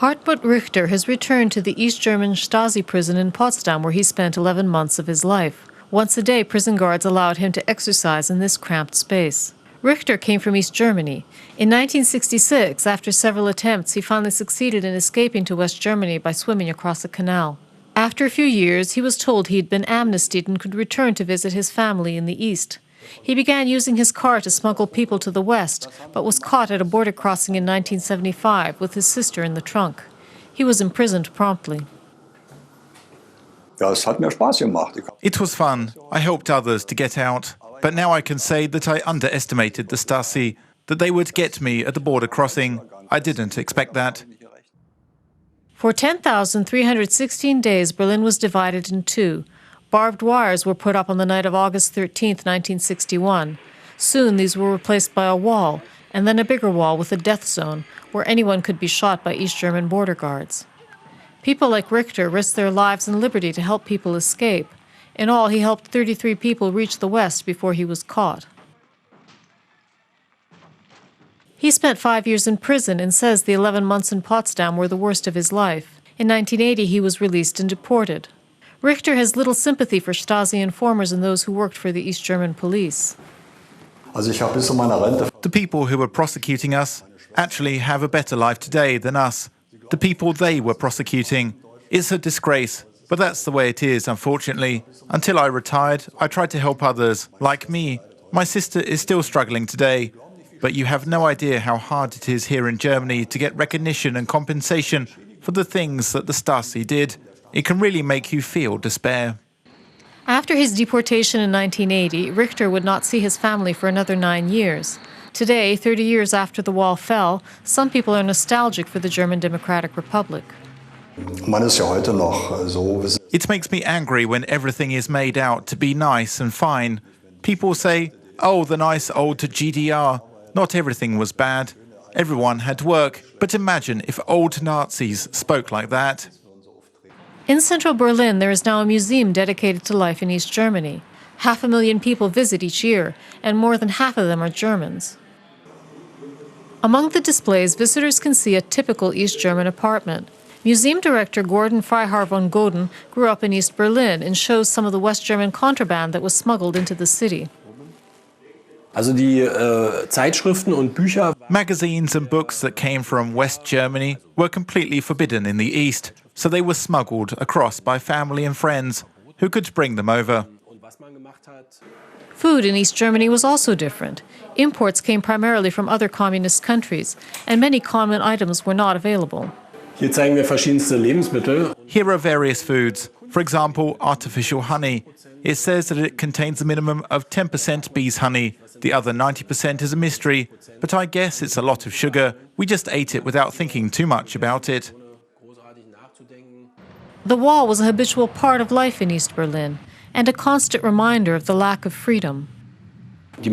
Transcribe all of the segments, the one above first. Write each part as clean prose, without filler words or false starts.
Hartmut Richter has returned to the East German Stasi prison in Potsdam, where he spent 11 months of his life. Once a day, prison guards allowed him to exercise in this cramped space. Richter came from East Germany. In 1966, after several attempts, he finally succeeded in escaping to West Germany by swimming across a canal. After a few years, he was told he had been amnestied and could return to visit his family in the East. He began using his car to smuggle people to the West, but was caught at a border crossing in 1975 with his sister in the trunk. He was imprisoned promptly. It was fun. I helped others to get out. But now I can say that I underestimated the Stasi, that they would get me at the border crossing. I didn't expect that. For 10,316 days, Berlin was divided in two. Barbed wires were put up on the night of August 13, 1961. Soon these were replaced by a wall, and then a bigger wall with a death zone, where anyone could be shot by East German border guards. People like Richter risked their lives and liberty to help people escape. In all, he helped 33 people reach the West before he was caught. He spent 5 years in prison and says the 11 months in Potsdam were the worst of his life. In 1980, he was released and deported. Richter has little sympathy for Stasi informers and those who worked for the East German police. The people who were prosecuting us actually have a better life today than us. The people they were prosecuting. It's a disgrace, but that's the way it is, unfortunately. Until I retired, I tried to help others, like me. My sister is still struggling today. But you have no idea how hard it is here in Germany to get recognition and compensation for the things that the Stasi did. It can really make you feel despair. After his deportation in 1980, Richter would not see his family for another 9 years. Today, 30 years after the wall fell, some people are nostalgic for the German Democratic Republic. It makes me angry when everything is made out to be nice and fine. People say, oh, the nice old GDR. Not everything was bad. Everyone had work. But imagine if old Nazis spoke like that. In central Berlin, there is now a museum dedicated to life in East Germany. 500,000 people visit each year, and more than half of them are Germans. Among the displays, visitors can see a typical East German apartment. Museum director Gordon Freiherr von Goden grew up in East Berlin and shows some of the West German contraband that was smuggled into the city. Magazines and books that came from West Germany were completely forbidden in the East, so they were smuggled across by family and friends who could bring them over. Food in East Germany was also different. Imports came primarily from other communist countries, and many common items were not available. Here are various foods. For example, artificial honey. It says that it contains a minimum of 10% bee's honey. The other 90% is a mystery, but I guess it's a lot of sugar. We just ate it without thinking too much about it. The wall was a habitual part of life in East Berlin, and a constant reminder of the lack of freedom. For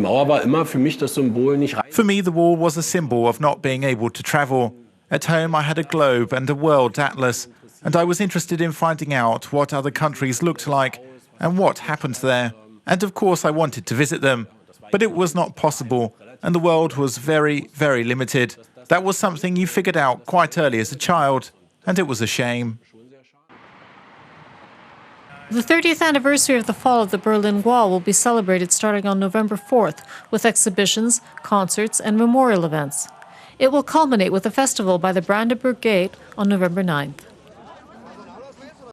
me, the wall was a symbol of not being able to travel. At home, I had a globe and a world atlas, and I was interested in finding out what other countries looked like and what happened there. And of course, I wanted to visit them, but it was not possible, and the world was very, very limited. That was something you figured out quite early as a child, and it was a shame. The 30th anniversary of the fall of the Berlin Wall will be celebrated starting on November 4th with exhibitions, concerts, and memorial events. It will culminate with a festival by the Brandenburg Gate on November 9th.